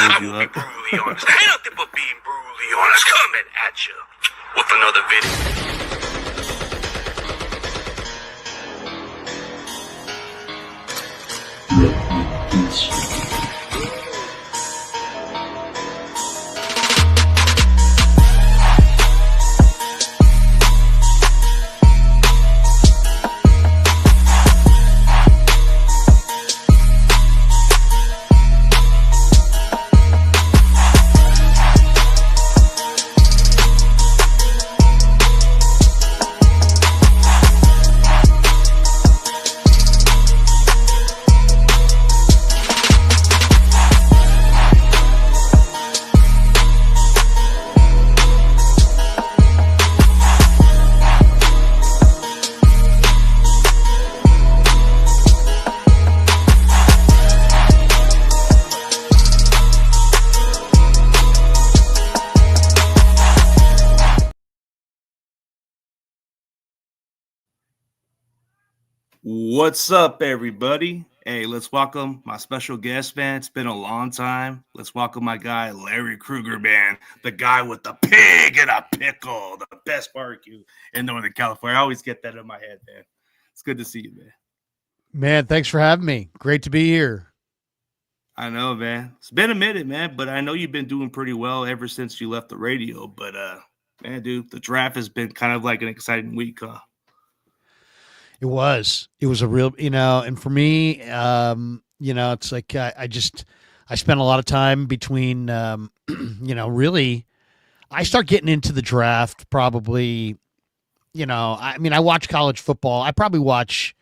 I will be brutally honest. Ain't nothing but being brutally honest. Coming at you with another video. What's up, everybody? Hey, let's welcome my special guest, man. It's been a long time. Let's welcome my guy, Larry Krueger, man. The guy with the pig and a pickle, the best barbecue in Northern California. I always get that in my head, man. It's good to see you, man. Man, thanks for having me. Great to be here. I know, man. It's been a minute, man, but I know you've been doing pretty well ever since you left the radio. But, man, dude, the draft has been kind of like an exciting week, huh? It was a real, and for me, it's like I spent a lot of time between, really, I start getting into the draft probably, I watch college football. I probably watch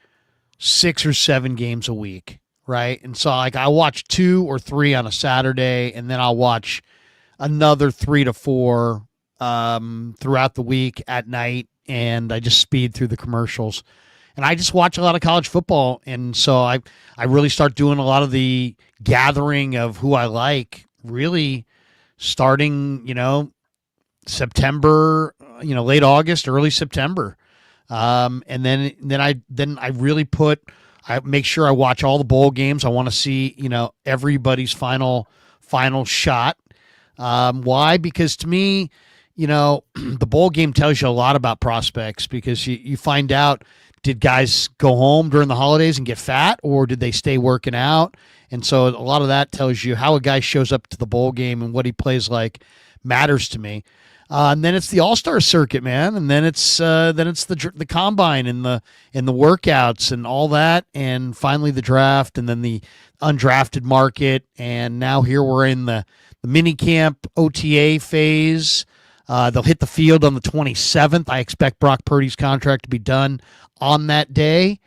6 or 7 games a week, right? And so like I watch 2 or 3 on a Saturday, and then I'll watch another 3 to 4 throughout the week at night, and I just speed through the commercials. And I just watch a lot of college football. And so I really start doing a lot of the gathering of who I like, really starting, September, late August, early September. And then I really I make sure I watch all the bowl games. I want to see, everybody's final shot. Why? Because to me, the bowl game tells you a lot about prospects, because you find out, did guys go home during the holidays and get fat, or did they stay working out? And so a lot of that tells you how a guy shows up to the bowl game and what he plays like matters to me. And then it's the All-Star circuit, man. And then it's the combine and the workouts and all that. And finally the draft, and then the undrafted market. And now here we're in the mini camp OTA phase. They'll hit the field on the 27th. I expect Brock Purdy's contract to be done on that day,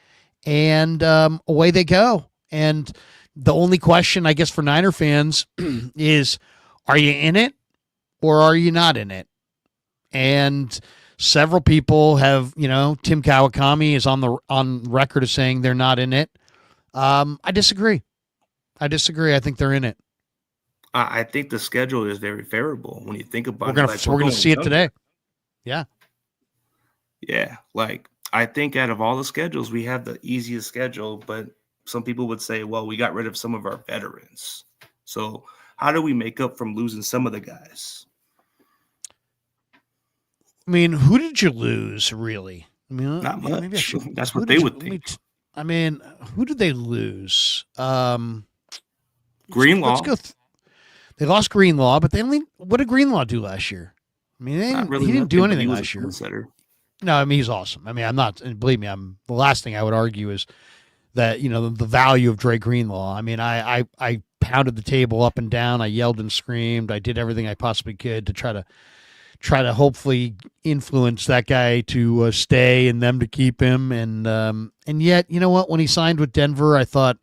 and away they go. And the only question, I guess, for Niner fans is, are you in it or are you not in it? And several people have, Tim Kawakami is on record of saying they're not in it. I disagree. I think they're in it. I think the schedule is very favorable when you think about it. We're going to see it today. Yeah. Yeah. Like, I think out of all the schedules, we have the easiest schedule, but some people would say, well, we got rid of some of our veterans. So how do we make up from losing some of the guys? I mean, who did you lose, really? I mean, not much. That's what they would think. Who did they lose? Greenlaw. Let's go. They lost Greenlaw, but what did Greenlaw do last year? I mean, he didn't do anything last year. No, I mean, he's awesome. I mean, I'm not, and believe me, the last thing I would argue is that, the value of Dre Greenlaw. I mean, I pounded the table up and down. I yelled and screamed. I did everything I possibly could to try to hopefully influence that guy to stay and them to keep him. And yet, you know what, when he signed with Denver, I thought,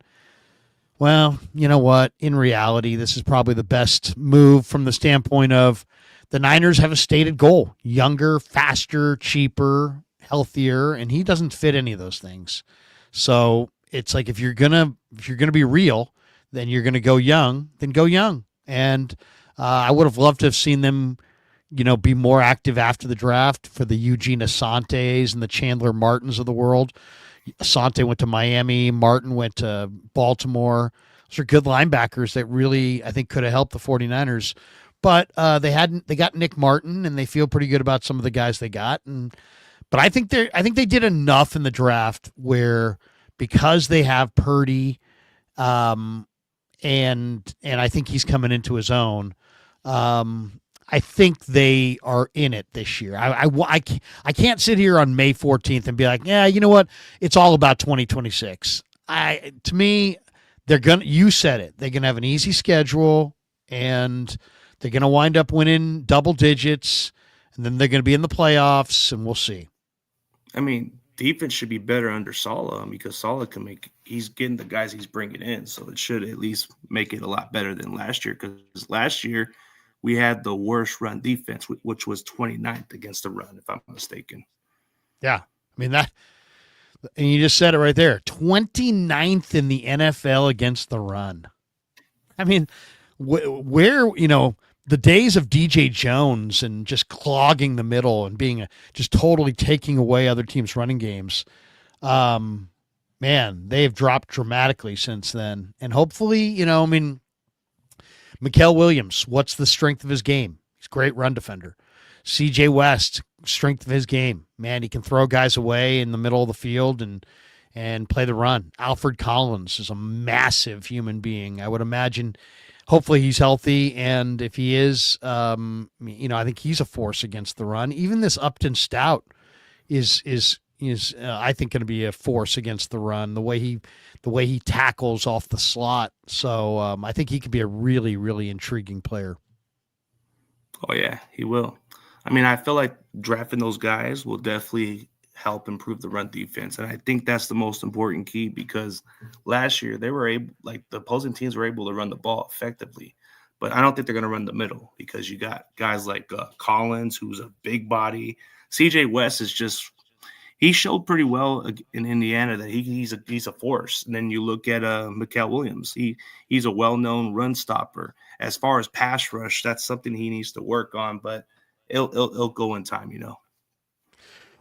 well, you know what, in reality, this is probably the best move from the standpoint of, the Niners have a stated goal: younger, faster, cheaper, healthier, and he doesn't fit any of those things. So it's like, if you're gonna be real, then you're gonna go young. Then go young. And I would have loved to have seen them, be more active after the draft for the Eugene Asantes and the Chandler Martins of the world. Asante went to Miami. Martin went to Baltimore. Those are good linebackers that really, I think, could have helped the 49ers. But they got Nick Martin, and they feel pretty good about some of the guys they got. But I think they did enough in the draft where, because they have Purdy, and I think he's coming into his own. I think they are in it this year. I can't sit here on May 14th and be like, yeah, you know what? It's all about 2026. To me, you said it. They're gonna have an easy schedule, and they're gonna wind up winning double digits, and then they're gonna be in the playoffs, and we'll see. I mean, defense should be better under Saleh because Saleh he's getting the guys he's bringing in, so it should at least make it a lot better than last year. Because last year we had the worst run defense, which was 29th against the run, if I'm not mistaken. Yeah, I mean that, and you just said it right there, 29th in the NFL against the run. I mean, where the days of DJ Jones and just clogging the middle and being just totally taking away other teams' running games, man, they've dropped dramatically since then. And hopefully, Mikael Williams, what's the strength of his game? He's a great run defender. CJ West, strength of his game, man, he can throw guys away in the middle of the field and play the run. Alfred Collins is a massive human being. I would imagine. Hopefully he's healthy, and if he is, I think he's a force against the run. Even this Upton Stout is I think going to be a force against the run. The way he tackles off the slot. So I think he could be a really, really intriguing player. Oh yeah, he will. I mean, I feel like drafting those guys will definitely help improve the run defense. And I think that's the most important key because last year the opposing teams were able to run the ball effectively, but I don't think they're going to run the middle because you got guys like Collins, who's a big body. CJ West he showed pretty well in Indiana that he's a force. And then you look at Mikael Williams. He's a well-known run stopper. As far as pass rush, that's something he needs to work on, but it'll go in time,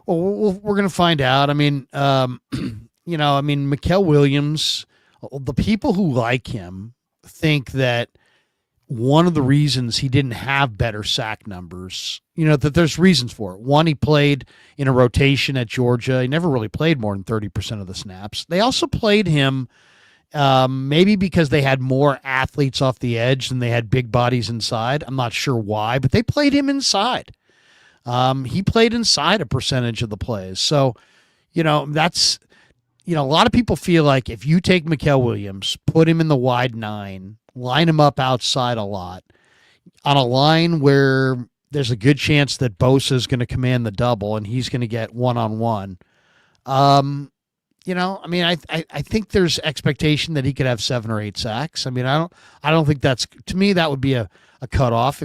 Well, we're going to find out. I mean, Mikael Williams, the people who like him think that one of the reasons he didn't have better sack numbers, that there's reasons for it. One, he played in a rotation at Georgia. He never really played more than 30% of the snaps. They also played him maybe because they had more athletes off the edge than they had big bodies inside. I'm not sure why, but they played him inside. He played inside a percentage of the plays. So, that's, a lot of people feel like if you take Mikael Williams, put him in the wide 9, line him up outside a lot on a line where there's a good chance that Bosa is going to command the double and he's going to get one-on-one. I think there's expectation that he could have 7 or 8 sacks. I mean, I don't think to me, that would be a cutoff.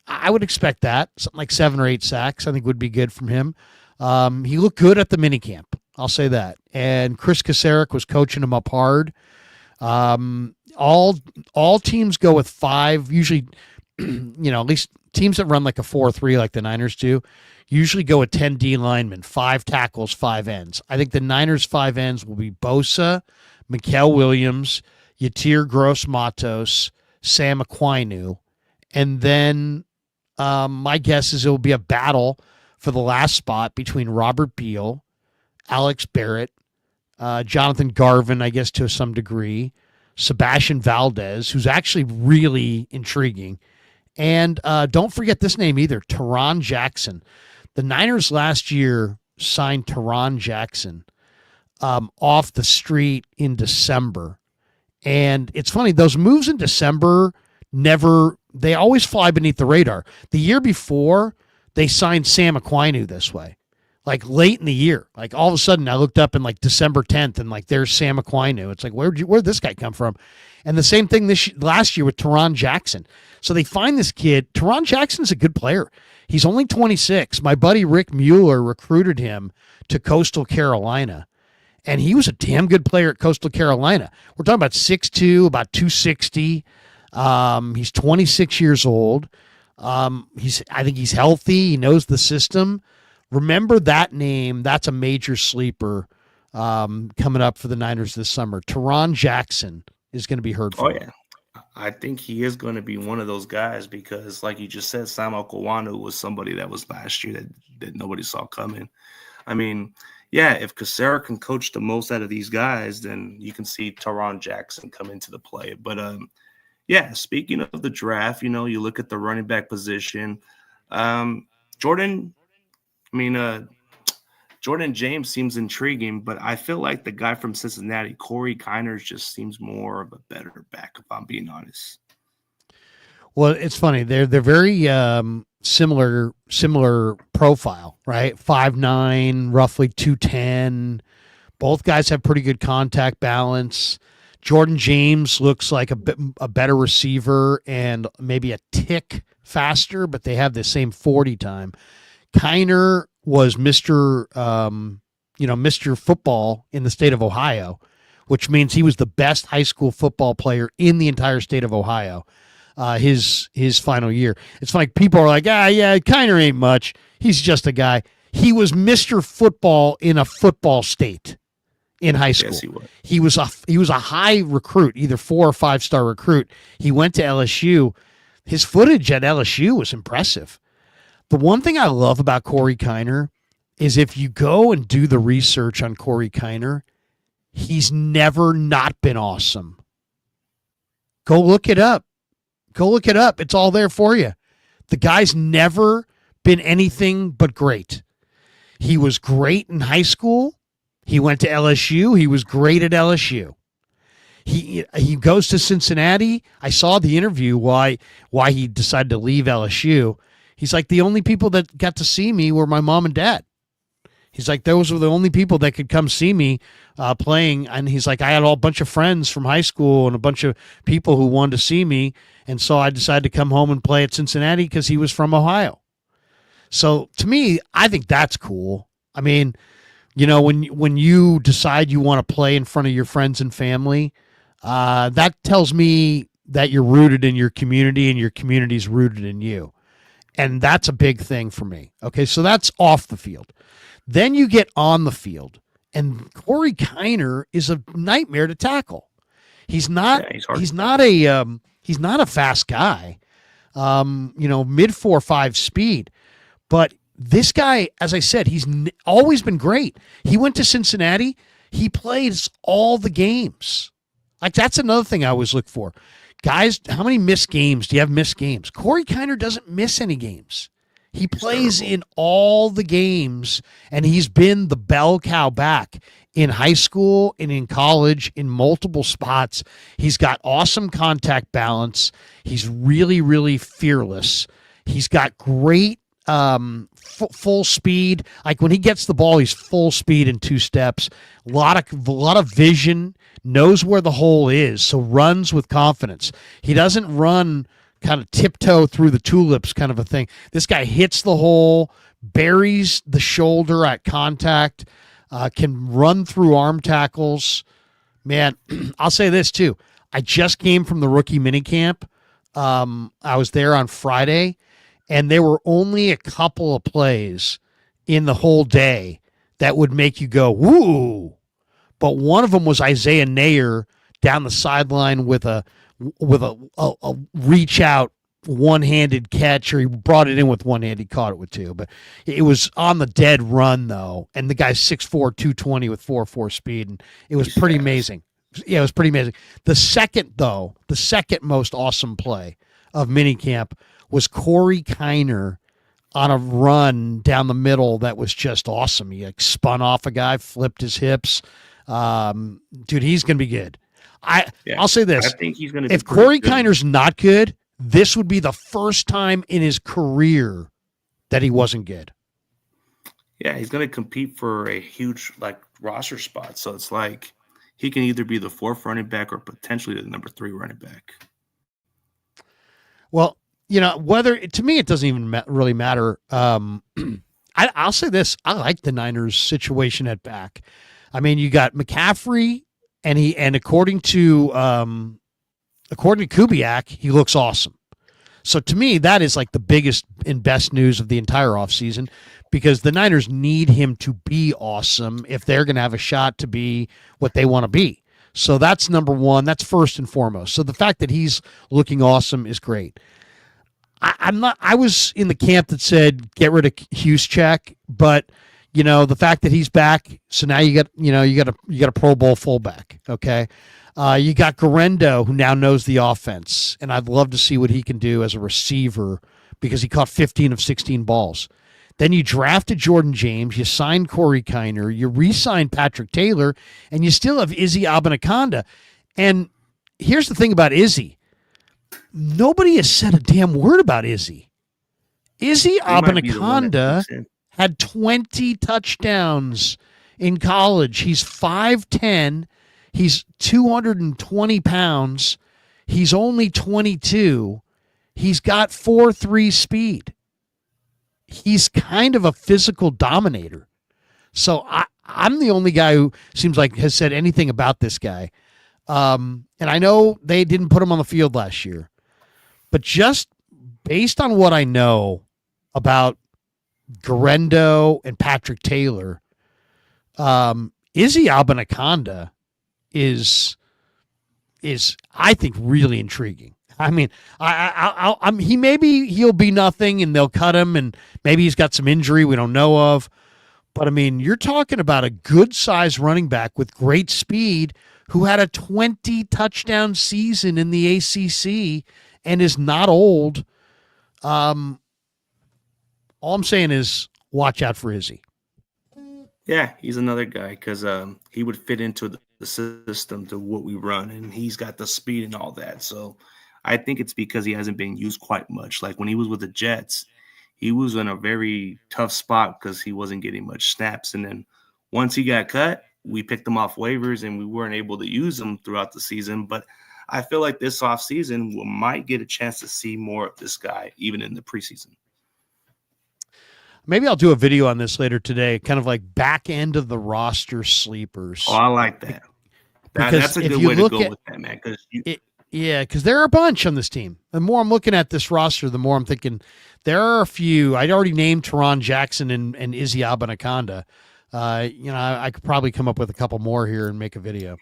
I would expect that something like 7 or 8 sacks, I think would be good from him. He looked good at the minicamp. I'll say that. And Chris Kasarik was coaching him up hard. All teams go with 5, usually, at least teams that run like a 4-3 like the Niners do, usually go with 10 D linemen, 5 tackles, 5 ends. I think the Niners' 5 ends will be Bosa, Mikael Williams, Yatir Gross-Matos, Sam Aquinu, and then my guess is it will be a battle for the last spot between Robert Beal, Alex Barrett, Jonathan Garvin, I guess to some degree, Sebastian Valdez, who's actually really intriguing. And don't forget this name either, Teron Jackson. The Niners last year signed Teron Jackson off the street in December. And it's funny, those moves in December they always fly beneath the radar. The year before, they signed Sam Aquinu this way. Like late in the year, like all of a sudden I looked up in like December 10th and like there's Sam Aquinu. It's like, where'd this guy come from? And the same thing last year with Teron Jackson. So they find this kid. Teron Jackson's a good player. He's only 26. My buddy Rick Mueller recruited him to Coastal Carolina, and he was a damn good player at Coastal Carolina. We're talking about 6'2", about 260. He's 26 years old. I think he's healthy. He knows the system. Remember that name. That's a major sleeper coming up for the Niners this summer. Teron Jackson. is going to be heard Oh from. yeah, I think he is going to be one of those guys because, like you just said, Sam Okawanu was somebody that was last year that nobody saw coming. I mean, yeah, if Cassera can coach the most out of these guys, then you can see Teron Jackson come into the play. But yeah, speaking of the draft, you look at the running back position. Jordan, I mean, Jordan James seems intriguing, but I feel like the guy from Cincinnati, Corey Kiner, just seems more of a better back, if I'm being honest. Well, it's funny. They're very similar profile, right? 5'9", roughly 210. Both guys have pretty good contact balance. Jordan James looks like a better receiver and maybe a tick faster, but they have the same 40 time. Kiner was Mr. Mr. Football in the state of Ohio, which means he was the best high school football player in the entire state of Ohio. His final year. It's like people are like, yeah, Kiner ain't much. He's just a guy. He was Mr. Football in a football state in high school. Yes, he was. He was a high recruit, either 4 or 5-star recruit. He went to LSU. His footage at LSU was impressive. The one thing I love about Corey Kiner is if you go and do the research on Corey Kiner, he's never not been awesome. Go look it up. It's all there for you. The guy's never been anything but great. He was great in high school. He went to LSU. He was great at LSU. He goes to Cincinnati. I saw the interview why he decided to leave LSU. He's like, the only people that got to see me were my mom and dad. He's like, those were the only people that could come see me playing. And he's like, I had a bunch of friends from high school and a bunch of people who wanted to see me. And so I decided to come home and play at Cincinnati because he was from Ohio. So to me, I think that's cool. I mean, when you decide you want to play in front of your friends and family, that tells me that you're rooted in your community and your community's rooted in you. And that's a big thing for me. Okay, so that's off the field. Then you get on the field, and Corey Kiner is a nightmare to tackle. He's not. Yeah, he's not a fast guy. Mid 4.5 speed, but this guy, as I said, he's always been great. He went to Cincinnati. He plays all the games. Like, that's another thing I always look for. Guys, how many missed games do you have missed games? Corey Kiner doesn't miss any games. He plays in all the games, and he's been the bell cow back in high school and in college in multiple spots. He's got awesome contact balance. He's really, really fearless. He's got great full speed. Like, when he gets the ball, he's full speed in 2 steps. A lot of vision. Knows where the hole is, so runs with confidence. He doesn't run kind of tiptoe through the tulips kind of a thing. This guy hits the hole, buries the shoulder at contact, can run through arm tackles. Man, I'll say this too. I just came from the rookie minicamp. I was there on Friday, and there were only a couple of plays in the whole day that would make you go, woo. But one of them was Isaiah Nayer down the sideline with a reach out one-handed catch, or he brought it in with one hand. He caught it with 2, but it was on the dead run though. And the guy's 6'4", 220 with 4.4 speed, and it was pretty amazing. Yeah, it was pretty amazing. The second most awesome play of minicamp was Corey Kiner on a run down the middle that was just awesome. He spun off a guy, flipped his hips. Dude, he's going to be good. I'll say this. I think he's going to be if Corey Kiner's not good, this would be the first time in his career that he wasn't good. Yeah, he's going to compete for a huge roster spot. So it's like he can either be the 4th running back or potentially the number 3 running back. Well, whether to me it doesn't even really matter. I'll say this: I like the Niners' situation at back. I mean, you got McCaffrey, and according to Kubiak, he looks awesome. So to me, that is like the biggest and best news of the entire offseason, because the Niners need him to be awesome if they're going to have a shot to be what they want to be. So that's number one. That's first and foremost. So the fact that he's looking awesome is great. I'm not. I was in the camp that said get rid of Juszczyk, but the fact that he's back, so now you got a Pro Bowl fullback. Okay, you got Garendo, who now knows the offense, and I'd love to see what he can do as a receiver because he caught 15 of 16 balls. Then you drafted Jordan James, you signed Corey Kiner, you re-signed Patrick Taylor, and you still have Izzy Abanikanda. And here's the thing about Izzy. Nobody has said a damn word about Izzy. Izzy Abanikanda had 20 touchdowns in college. He's 5'10". He's 220 pounds. He's only 22. He's got 4.3 speed. He's kind of a physical dominator. So I'm the only guy who seems like has said anything about this guy. And I know they didn't put him on the field last year. But just based on what I know about Garendo and Patrick Taylor, Izzy Abanikanda is I think really intriguing. I mean, he'll be nothing, and they'll cut him, and maybe he's got some injury we don't know of. But I mean, you're talking about a good-sized running back with great speed who had a 20 touchdown season in the ACC and is not old. All I'm saying is watch out for Izzy. Yeah, he's another guy because he would fit into the system to what we run, and he's got the speed and all that. So I think it's because he hasn't been used quite much. Like when he was with the Jets, he was in a very tough spot because he wasn't getting much snaps. And then once he got cut, we picked him off waivers, and we weren't able to use him throughout the season. But I feel like this offseason we might get a chance to see more of this guy, even in the preseason. Maybe I'll do a video on this later today, kind of like back end of the roster sleepers. Oh, I like that. That's a good way to go with that, man. Because there are a bunch on this team. The more I'm looking at this roster, the more I'm thinking there are a few. I'd already named Teron Jackson and Izzy Abanikanda. I could probably come up with a couple more here and make a video.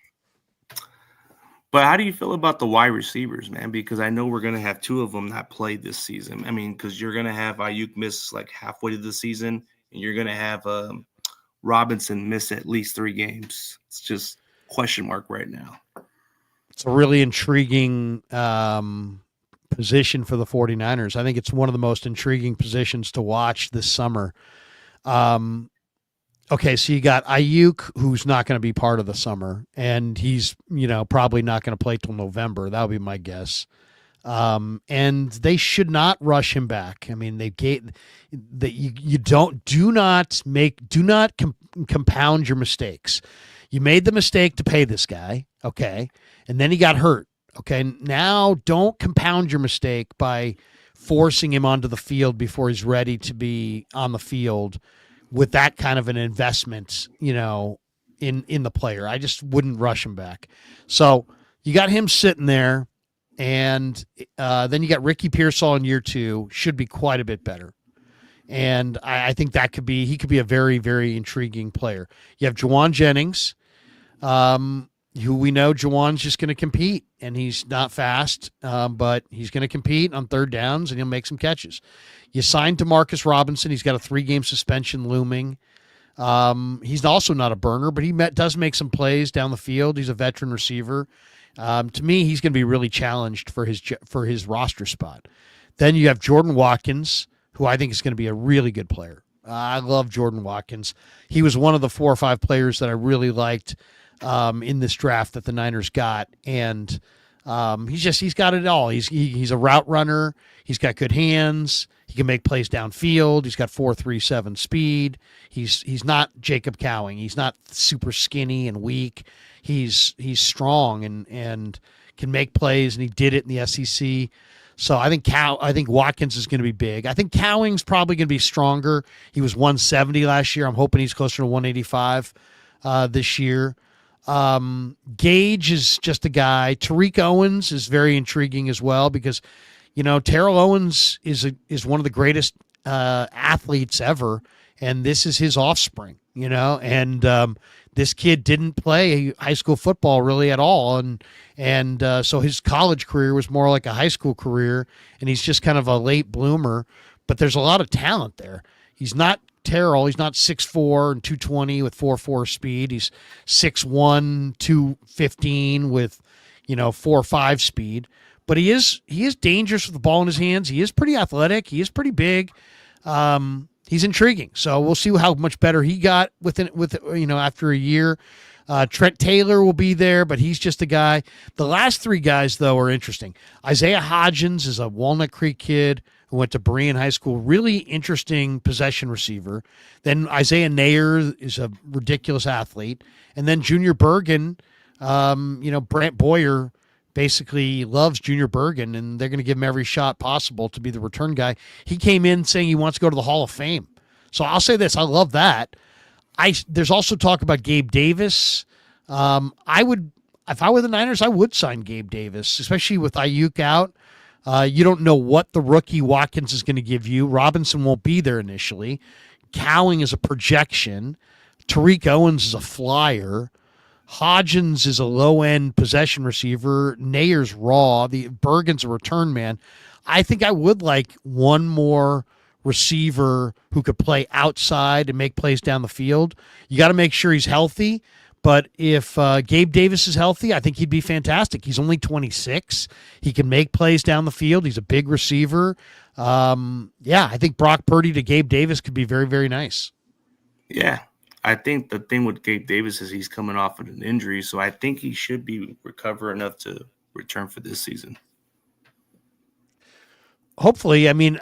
But how do you feel about the wide receivers, man? Because I know we're going to have two of them not play this season. I mean, because you're going to have Ayuk miss like halfway to the season, and you're going to have Robinson miss at least 3 games. It's just question mark right now. It's a really intriguing position for the 49ers. I think it's one of the most intriguing positions to watch this summer. Okay, so you got Ayuk, who's not going to be part of the summer, and he's probably not going to play till November. That would be my guess. And they should not rush him back. I mean, do not compound your mistakes. You made the mistake to pay this guy, okay, and then he got hurt. Okay, now don't compound your mistake by forcing him onto the field before he's ready to be on the field with that kind of an investment, in the player. I just wouldn't rush him back. So you got him sitting there, and then you got Ricky Pearsall in year 2, should be quite a bit better. And I think he could be a very, very intriguing player. You have Juwan Jennings, who we know Juwan's just going to compete, and he's not fast, but he's going to compete on third downs, and he'll make some catches. You signed Demarcus Robinson. He's got a 3-game suspension looming. He's also not a burner, but he does make some plays down the field. He's a veteran receiver. To me, he's going to be really challenged for his roster spot. Then you have Jordan Watkins, who I think is going to be a really good player. I love Jordan Watkins. He was one of the 4 or 5 players that I really liked in this draft that the Niners got, and he's got it all. He's a route runner. He's got good hands. He can make plays downfield. He's got 4.37 speed. He's not Jacob Cowing. He's not super skinny and weak. He's strong and can make plays, and he did it in the SEC. So I think Watkins is going to be big. I think Cowing's probably going to be stronger. He was 170 last year. I'm hoping he's closer to 185 this year. Gage is just a guy. Tariq Owens is very intriguing as well because, Terrell Owens is one of the greatest athletes ever, and this is his offspring. and this kid didn't play high school football really at all, and so his college career was more like a high school career, and he's just kind of a late bloomer. But there's a lot of talent there. He's not Terrell. He's not 6'4" and 220 with 4.4 speed. He's 6'1", 215 with 4.5 speed. But he is dangerous with the ball in his hands. He is pretty athletic. He is pretty big. He's intriguing. So we'll see how much better he got after a year. Trent Taylor will be there, but he's just a guy. The last three guys, though, are interesting. Isaiah Hodgins is a Walnut Creek kid who went to Berean High School. Really interesting possession receiver. Then Isaiah Nayer is a ridiculous athlete. And then Junior Bergen, Brant Boyer basically loves Junior Bergen, and they're going to give him every shot possible to be the return guy. He came in saying he wants to go to the Hall of Fame. So I'll say this. I love that. There's also talk about Gabe Davis. If I were the Niners, I would sign Gabe Davis, especially with Ayuk out. You don't know what the rookie Watkins is going to give you. Robinson won't be there initially. Cowing is a projection. Tariq Owens is a flyer. Hodgins is a low-end possession receiver. Nayer's raw. Bergen's a return man. I think I would like one more receiver who could play outside and make plays down the field. You got to make sure he's healthy. But if Gabe Davis is healthy, I think he'd be fantastic. He's only 26. He can make plays down the field. He's a big receiver. I think Brock Purdy to Gabe Davis could be very, very nice. Yeah. I think the thing with Gabe Davis is he's coming off of an injury, so I think he should be recover enough to return for this season. Hopefully. I mean,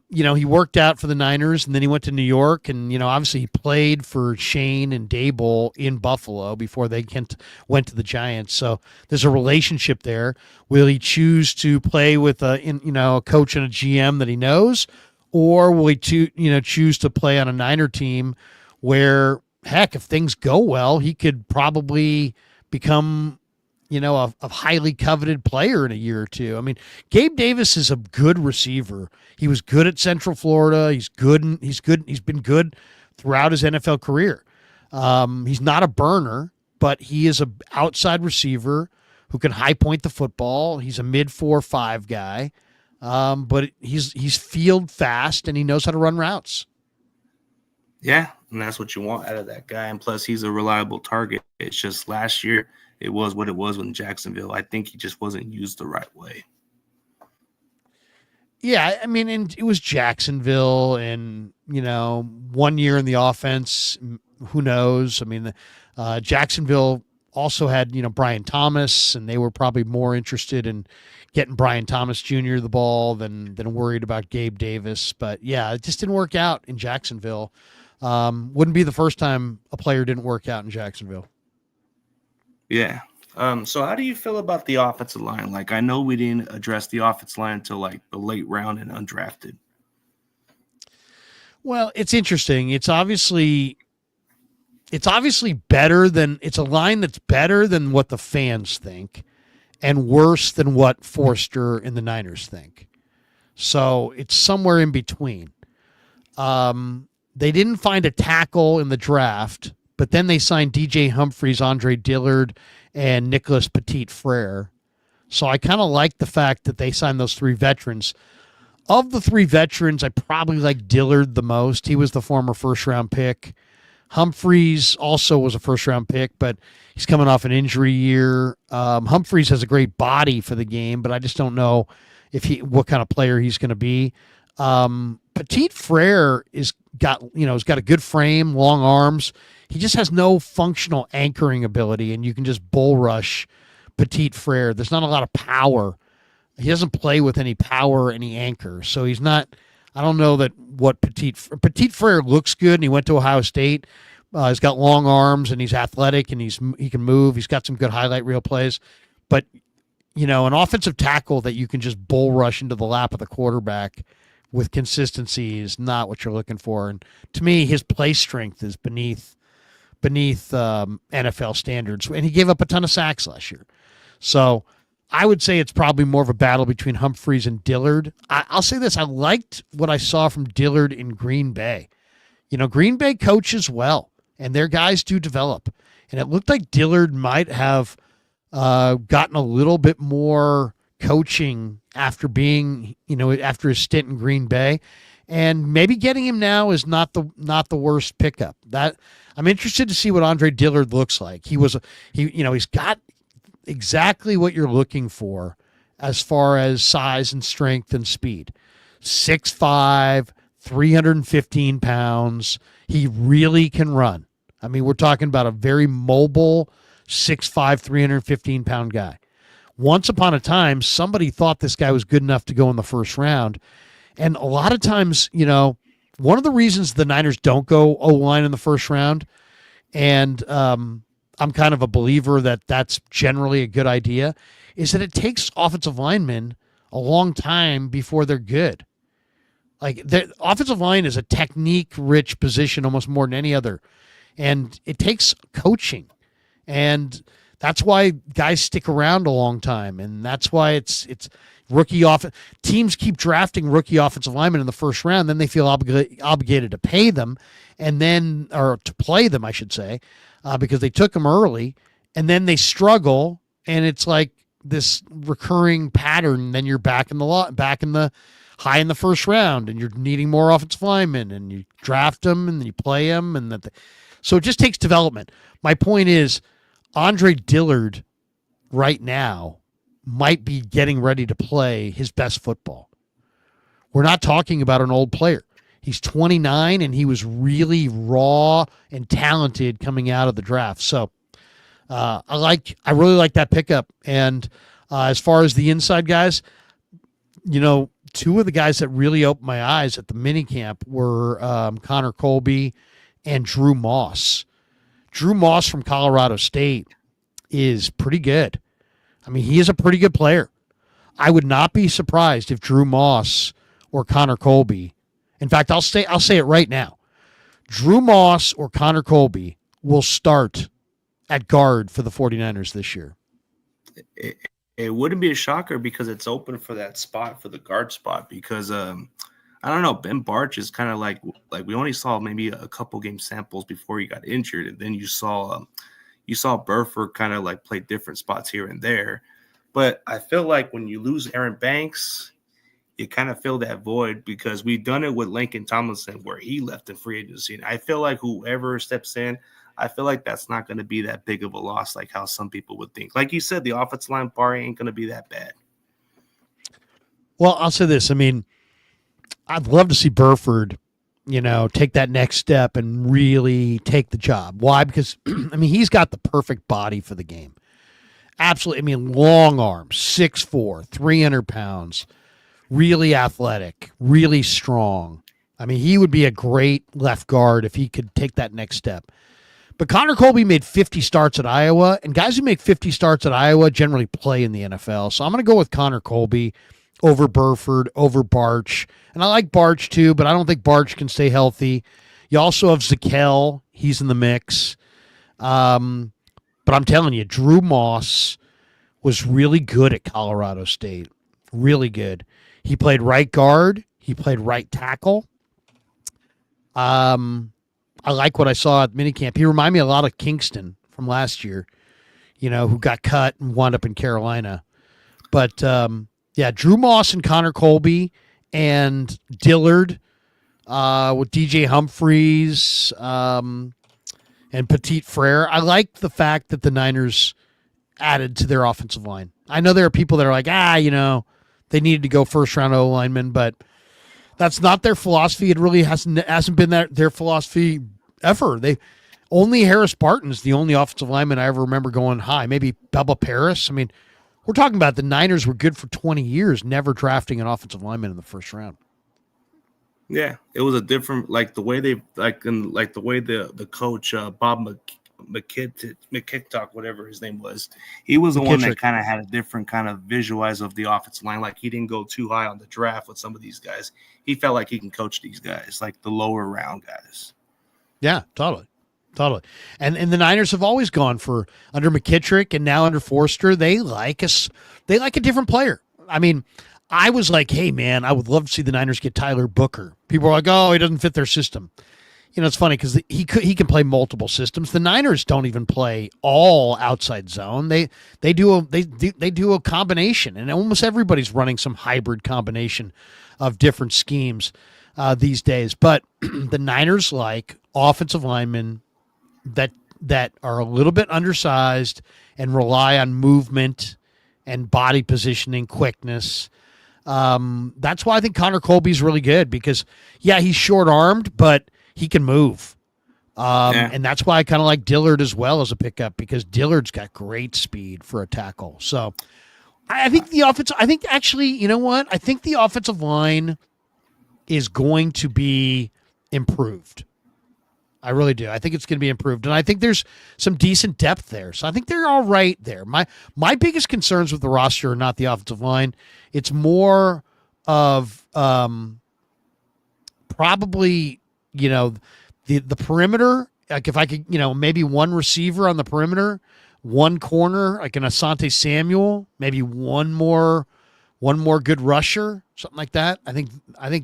he worked out for the Niners, and then he went to New York, and, obviously he played for Shane and Dable in Buffalo before they went to the Giants. So there's a relationship there. Will he choose to play with a coach and a GM that he knows, or will he choose to play on a Niner team where, heck, if things go well, he could probably become, a highly coveted player in a year or two. I mean, Gabe Davis is a good receiver. He was good at Central Florida. He's good. He's been good throughout his NFL career. He's not a burner, but he is an outside receiver who can high point the football. He's a mid 4-5 guy, but he's field fast and he knows how to run routes. Yeah, and that's what you want out of that guy. And plus, he's a reliable target. It's just last year, it was what it was in Jacksonville. I think he just wasn't used the right way. Yeah, I mean, and it was Jacksonville, and, 1 year in the offense, who knows? I mean, Jacksonville also had, Brian Thomas, and they were probably more interested in getting Brian Thomas Jr. the ball than worried about Gabe Davis. But, yeah, it just didn't work out in Jacksonville. Wouldn't be the first time a player didn't work out in Jacksonville. Yeah. So how do you feel about the offensive line? Like, I know we didn't address the offensive line until like the late round and undrafted. Well, it's interesting. It's obviously better than, it's a line that's better than what the fans think and worse than what Forster and the Niners think. So it's somewhere in between. They didn't find a tackle in the draft, but then they signed DJ Humphries, Andre Dillard, and Nicholas Petit-Frere. So I kind of like the fact that they signed those three veterans. Of the three veterans, I probably like Dillard the most. He was the former first-round pick. Humphries also was a first-round pick, but he's coming off an injury year. Humphries has a great body for the game, but I just don't know what kind of player he's going to be. Petit-Frere has got a good frame, long arms. He just has no functional anchoring ability, and you can just bull rush Petit-Frere. There's not a lot of power. He doesn't play with any power, any anchor. So he's not, I don't know that what Petit-Frere looks good, and he went to Ohio State. He's got long arms, and he's athletic, and he can move. He's got some good highlight reel plays. But, an offensive tackle that you can just bull rush into the lap of the quarterback with consistency is not what you're looking for. And to me, his play strength is beneath NFL standards. And he gave up a ton of sacks last year. So I would say it's probably more of a battle between Humphries and Dillard. I'll say this. I liked what I saw from Dillard in Green Bay. Green Bay coaches well. and their guys do develop. And it looked like Dillard might have gotten a little bit more coaching after being, after his stint in Green Bay, and maybe getting him now is not the worst pickup. That I'm interested to see what Andre Dillard looks like. He's got exactly what you're looking for as far as size and strength and speed. 6'5", 315 pounds. He really can run. I mean, we're talking about a very mobile 6'5", 315-pound guy. Once upon a time, somebody thought this guy was good enough to go in the first round. And a lot of times, one of the reasons the Niners don't go O-line in the first round, and I'm kind of a believer that that's generally a good idea, is that it takes offensive linemen a long time before they're good. Like, the offensive line is a technique-rich position almost more than any other. And it takes coaching. And that's why guys stick around a long time. And that's why it's rookie teams keep drafting rookie offensive linemen in the first round. Then they feel obligated to pay them or to play them, I should say, because they took them early. And then they struggle. And it's like this recurring pattern. Then you're back in the high in the first round, and you're needing more offensive linemen, and you draft them and then you play them. So it just takes development. My point is, Andre Dillard right now might be getting ready to play his best football. We're not talking about an old player. He's 29, and he was really raw and talented coming out of the draft. So I really like that pickup. And as far as the inside guys, two of the guys that really opened my eyes at the minicamp were Connor Colby and Drew Moss. Drew Moss from Colorado State is pretty good. I mean, he is a pretty good player. I would not be surprised if Drew Moss or Connor Colby, in fact, I'll say it right now, Drew Moss or Connor Colby will start at guard for the 49ers this year. It wouldn't be a shocker because it's open for that spot, for the guard spot, because I don't know, Ben Barch is kind of like we only saw maybe a couple game samples before he got injured, and then you saw Burford kind of like play different spots here and there. But I feel like when you lose Aaron Banks, you kind of fill that void, because we've done it with Lincoln Tomlinson where he left in free agency. And I feel like whoever steps in, I feel like that's not going to be that big of a loss like how some people would think. Like you said, the offensive line bar ain't going to be that bad. Well, I'll say this. I mean, I'd love to see Burford, take that next step and really take the job. Why? Because, I mean, he's got the perfect body for the game. Absolutely. I mean, long arms, 6'4", 300 pounds, really athletic, really strong. I mean, he would be a great left guard if he could take that next step. But Connor Colby made 50 starts at Iowa, and guys who make 50 starts at Iowa generally play in the NFL. So I'm going to go with Connor Colby over Burford, over Barch. And I like Barch too, but I don't think Barch can stay healthy. You also have Zakel. He's in the mix. But I'm telling you, Drew Moss was really good at Colorado State. Really good. He played right guard. He played right tackle. I like what I saw at minicamp. He reminded me a lot of Kingston from last year, who got cut and wound up in Carolina. But, yeah, Drew Moss and Connor Colby and Dillard with DJ Humphreys and Petit Frere. I like the fact that the Niners added to their offensive line. I know there are people that are like, they needed to go first-round O-linemen, but that's not their philosophy. It really hasn't been their philosophy ever. Only Harris Barton's the only offensive lineman I ever remember going high. Maybe Bubba Paris. I mean, we're talking about the Niners were good for 20 years, never drafting an offensive lineman in the first round. Yeah, it was a different, the way the way the coach Bob McKittock, whatever his name was, he was the one that kind of had a different kind of visualize of the offensive line. Like, he didn't go too high on the draft with some of these guys. He felt like he can coach these guys, like the lower round guys. Yeah, totally. And the Niners have always gone for, under McKittrick and now under Forster, they like a different player. I mean, I was like, hey man, I would love to see the Niners get Tyler Booker. People are like, oh, he doesn't fit their system. it's funny because he can play multiple systems. The Niners don't even play all outside zone. They do a combination, and almost everybody's running some hybrid combination of different schemes these days. But the Niners like offensive linemen that are a little bit undersized and rely on movement and body positioning, quickness. That's why I think Connor Colby's really good because, yeah, he's short-armed, but he can move. And that's why I kind of like Dillard as well as a pickup because Dillard's got great speed for a tackle. So I think actually, you know what? I think the offensive line is going to be improved. I really do. I think it's going to be improved. And I think there's some decent depth there. So I think they're all right there. My biggest concerns with the roster are not the offensive line. It's more of probably, the perimeter. Like if I could, maybe one receiver on the perimeter, one corner, like an Asante Samuel, maybe one more good rusher, something like that. I think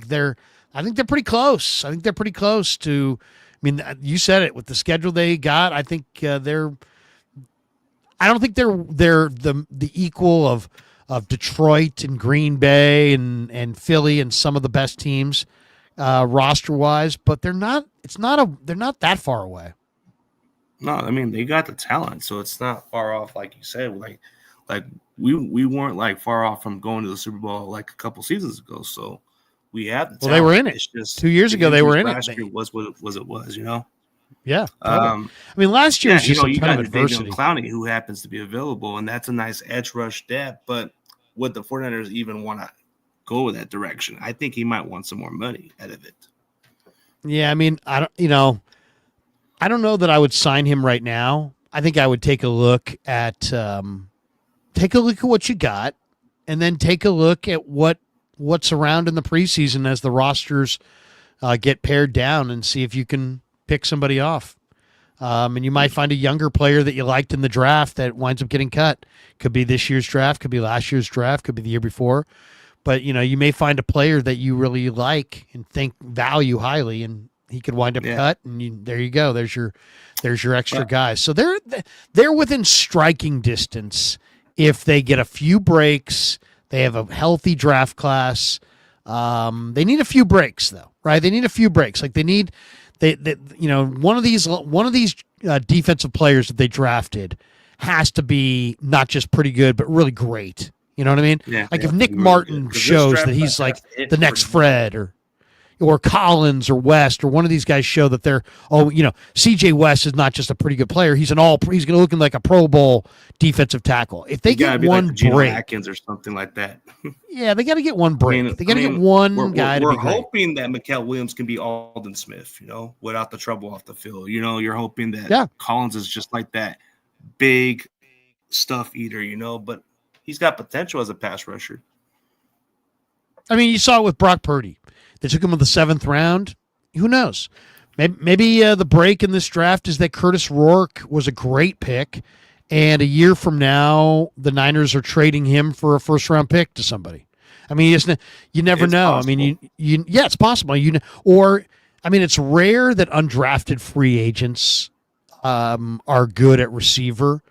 they're pretty close. I think they're pretty close to. I mean, you said it with the schedule they got. I think I don't think they're the equal of Detroit and Green Bay and Philly and some of the best teams roster wise, but they're not that far away. No, I mean they got the talent, so it's not far off. Like you said, like we weren't like far off from going to the Super Bowl like a couple seasons ago. So. We have the talent. Well, they were in it. Just 2 years ago, they were in it. Last year was what it was, Yeah. I mean, last year was just a ton of adversity. David Clowney, who happens to be available, and that's a nice edge rush depth. But would the 49ers even want to go in that direction? I think he might want some more money out of it. Yeah, I mean, I don't know that I would sign him right now. I think I would take a look at what you got, and then take a look at what's around in the preseason as the rosters get pared down and see if you can pick somebody off. And you might find a younger player that you liked in the draft that winds up getting cut. Could be this year's draft, could be last year's draft, could be the year before. But, you may find a player that you really like and value highly, and he could wind up cut, and there you go. There's your extra guy. So they're within striking distance if they get a few breaks. They have a healthy draft class. They need a few breaks, though, right? They need a few breaks. Like one of these defensive players that they drafted has to be not just pretty good, but really great. You know what I mean? Yeah, like if Nick Martin shows that he's like the next Fred or Collins or West or one of these guys show that they're, CJ West is not just a pretty good player. He's going to look like a Pro Bowl defensive tackle. If they get one like break, Atkins or something like that. Yeah, they got to get one break. They got to get one guy to be great. We're hoping that Mikael Williams can be Alden Smith, without the trouble off the field. You're hoping that Collins is just like that big stuff eater, but he's got potential as a pass rusher. I mean, you saw it with Brock Purdy. They took him in the 7th round. Who knows? Maybe the break in this draft is that Curtis Rourke was a great pick, and a year from now, the Niners are trading him for a first-round pick to somebody. I mean, you never know. Possible. I mean, it's possible. It's rare that undrafted free agents are good at receiver,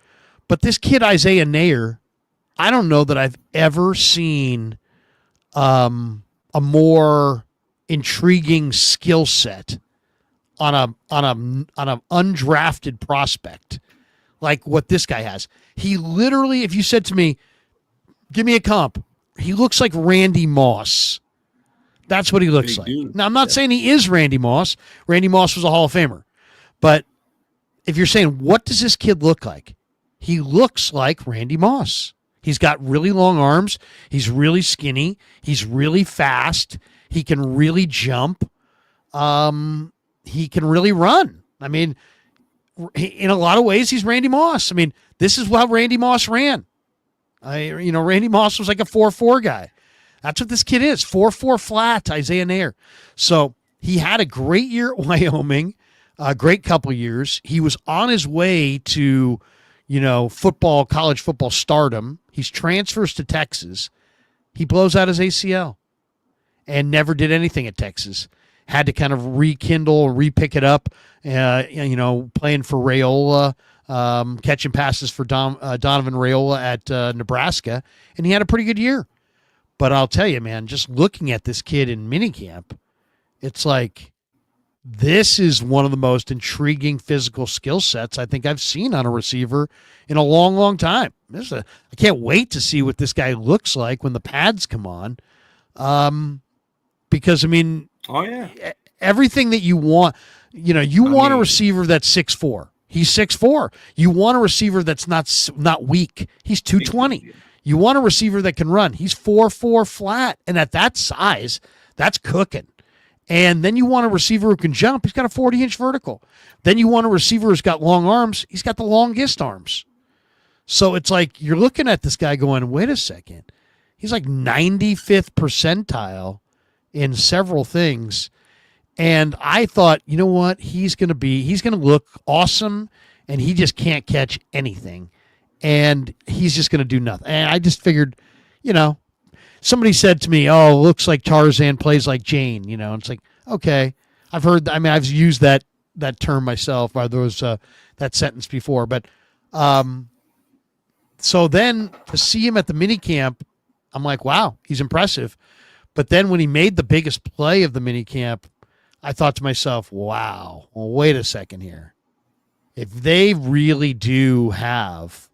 but this kid Isaiah Nair, I don't know that I've ever seen a more intriguing skill set on a undrafted prospect like what this guy has. He literally, if you said to me, give me a comp, he looks like Randy Moss. That's what he looks like. Now, I'm not saying he is Randy Moss. Randy Moss was a Hall of Famer. But if you're saying, what does this kid look like? He looks like Randy Moss. He's got really long arms. He's really skinny. He's really fast. He can really jump. He can really run. I mean, in a lot of ways, he's Randy Moss. I mean, this is how Randy Moss ran. Randy Moss was like a 4.4 guy. That's what this kid is, 4.4 flat, Isaiah Nair. So he had a great year at Wyoming, a great couple years. He was on his way to, college football stardom. He's transfers to Texas. He blows out his ACL and never did anything at Texas. had to kind of rekindle, re-pick it up, playing for Raiola, catching passes for Donovan Raiola at Nebraska, and he had a pretty good year. But I'll tell you, man, just looking at this kid in minicamp, it's like this is one of the most intriguing physical skill sets I think I've seen on a receiver in a long, long time. I can't wait to see what this guy looks like when the pads come on. Because, I mean, oh yeah, everything that you want, you want a receiver that's 6'4". He's 6'4". You want a receiver that's not weak. He's 220. You want a receiver that can run. He's 4'4" flat. And at that size, that's cooking. And then you want a receiver who can jump. He's got a 40-inch vertical. Then you want a receiver who's got long arms. He's got the longest arms. So it's like you're looking at this guy going, wait a second. He's like 95th percentile in several things. And I thought, you know what? He's going to look awesome, and he just can't catch anything. And he's just going to do nothing. And I just figured, somebody said to me, oh, looks like Tarzan, plays like Jane, and it's like, okay. I've used that term myself, or that sentence before. But so then to see him at the minicamp, I'm like, wow, he's impressive. But then when he made the biggest play of the minicamp, I thought to myself, wow, well, wait a second here. If they really do have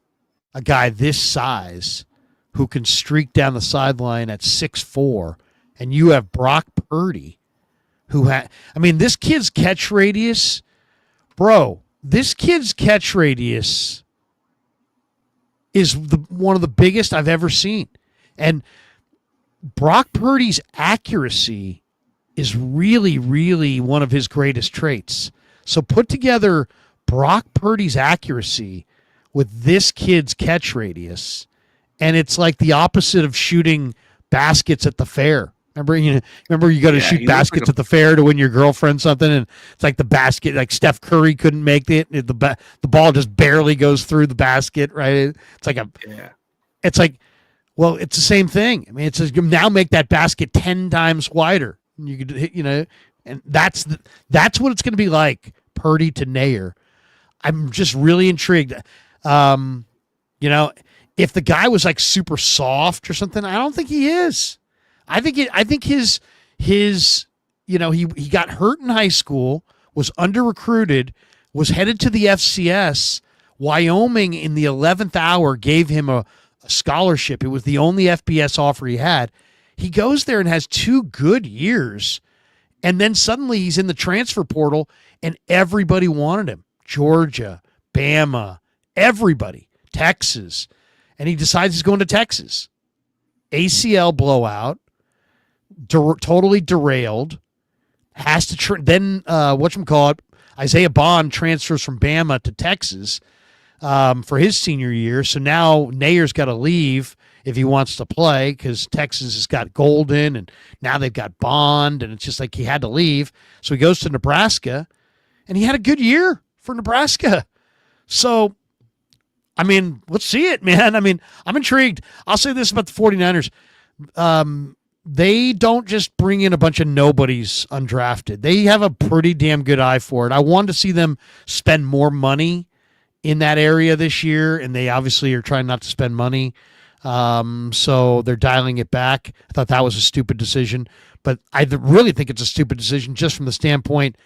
a guy this size who can streak down the sideline at 6'4", and you have Brock Purdy, this kid's catch radius, is one of the biggest I've ever seen. And Brock Purdy's accuracy is really, really one of his greatest traits. So put together Brock Purdy's accuracy with this kid's catch radius, and it's like the opposite of shooting baskets at the fair. Remember you got to shoot baskets at the fair to win your girlfriend something, and it's like the basket, like Steph Curry couldn't make it. The ball just barely goes through the basket, right? It's like it's like, well, it's the same thing. I mean, it's now make that basket 10 times wider. You could, and that's what it's going to be like, Purdy to Nair. I'm just really intrigued. If the guy was like super soft or something, I don't think he is. I think his he got hurt in high school, was under recruited, was headed to the FCS. Wyoming in the 11th hour gave him a scholarship. It was the only FBS offer he had. He goes there and has 2 good years, and then suddenly he's in the transfer portal, and everybody wanted him. Georgia, Bama, everybody, Texas, and he decides he's going to Texas. ACL blowout, totally derailed. Has to then Isaiah Bond transfers from Bama to Texas for his senior year. So now Nair's got to leave if he wants to play, because Texas has got Golden, and now they've got Bond, and it's just like he had to leave. So he goes to Nebraska, and he had a good year for Nebraska. So, let's see it, man. I'm intrigued. I'll say this about the 49ers. They don't just bring in a bunch of nobodies undrafted. They have a pretty damn good eye for it. I wanted to see them spend more money in that area this year, and they obviously are trying not to spend money. So they're dialing it back. I thought that was a stupid decision, but I really think it's a stupid decision just from the standpoint